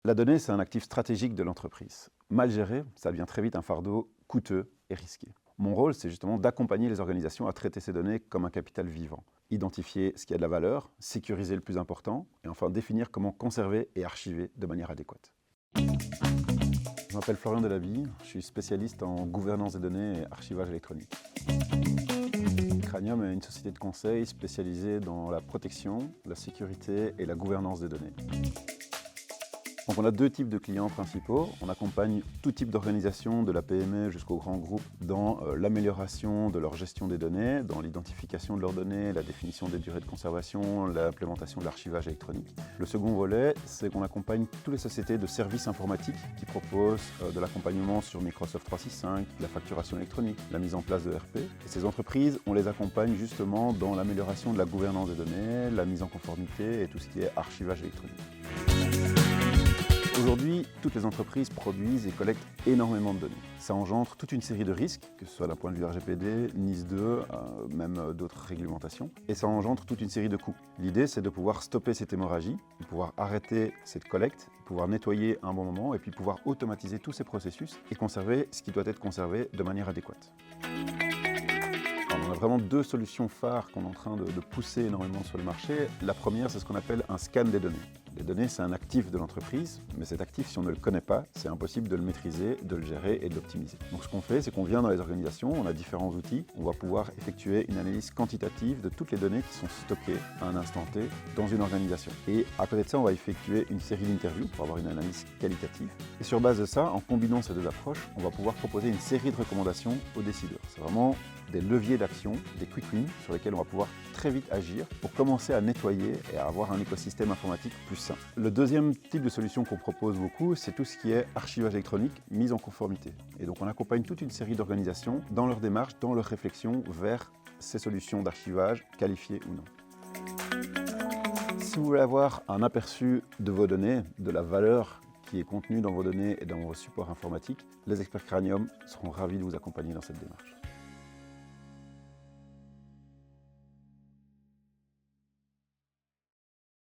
La donnée, c'est un actif stratégique de l'entreprise. Mal géré, ça devient très vite un fardeau coûteux et risqué. Mon rôle, c'est justement d'accompagner les organisations à traiter ces données comme un capital vivant. Identifier ce qui a de la valeur, sécuriser le plus important, et enfin définir comment conserver et archiver de manière adéquate. Je m'appelle Florian Delaby, je suis spécialiste en gouvernance des données et archivage électronique. Cranium est une société de conseil spécialisée dans la protection, la sécurité et la gouvernance des données. Donc on a deux types de clients principaux. On accompagne tout type d'organisation, de la PME jusqu'au grand groupe, dans l'amélioration de leur gestion des données, dans l'identification de leurs données, la définition des durées de conservation, l'implémentation de l'archivage électronique. Le second volet, c'est qu'on accompagne toutes les sociétés de services informatiques qui proposent de l'accompagnement sur Microsoft 365, la facturation électronique, la mise en place de ERP. Et ces entreprises, on les accompagne justement dans l'amélioration de la gouvernance des données, la mise en conformité et tout ce qui est archivage électronique. Aujourd'hui, toutes les entreprises produisent et collectent énormément de données. Ça engendre toute une série de risques, que ce soit d'un point de vue RGPD, NIS2, même d'autres réglementations, et ça engendre toute une série de coûts. L'idée, c'est de pouvoir stopper cette hémorragie, de pouvoir arrêter cette collecte, de pouvoir nettoyer à un bon moment, et puis pouvoir automatiser tous ces processus et conserver ce qui doit être conservé de manière adéquate. Alors, on a vraiment deux solutions phares qu'on est en train de pousser énormément sur le marché. La première, c'est ce qu'on appelle un scan des données. Les données, c'est un actif de l'entreprise, mais cet actif, si on ne le connaît pas, c'est impossible de le maîtriser, de le gérer et de l'optimiser. Donc ce qu'on fait, c'est qu'on vient dans les organisations, on a différents outils, on va pouvoir effectuer une analyse quantitative de toutes les données qui sont stockées à un instant T dans une organisation. Et à côté de ça, on va effectuer une série d'interviews pour avoir une analyse qualitative. Et sur base de ça, en combinant ces deux approches, on va pouvoir proposer une série de recommandations aux décideurs. C'est vraiment des leviers d'action, des quick wins sur lesquels on va pouvoir très vite agir pour commencer à nettoyer et à avoir un écosystème informatique plus sain. Le deuxième type de solution qu'on propose beaucoup, c'est tout ce qui est archivage électronique, mise en conformité. Et donc on accompagne toute une série d'organisations dans leur démarche, dans leur réflexion vers ces solutions d'archivage, qualifiées ou non. Si vous voulez avoir un aperçu de vos données, de la valeur qui est contenue dans vos données et dans vos supports informatiques, les experts Cranium seront ravis de vous accompagner dans cette démarche.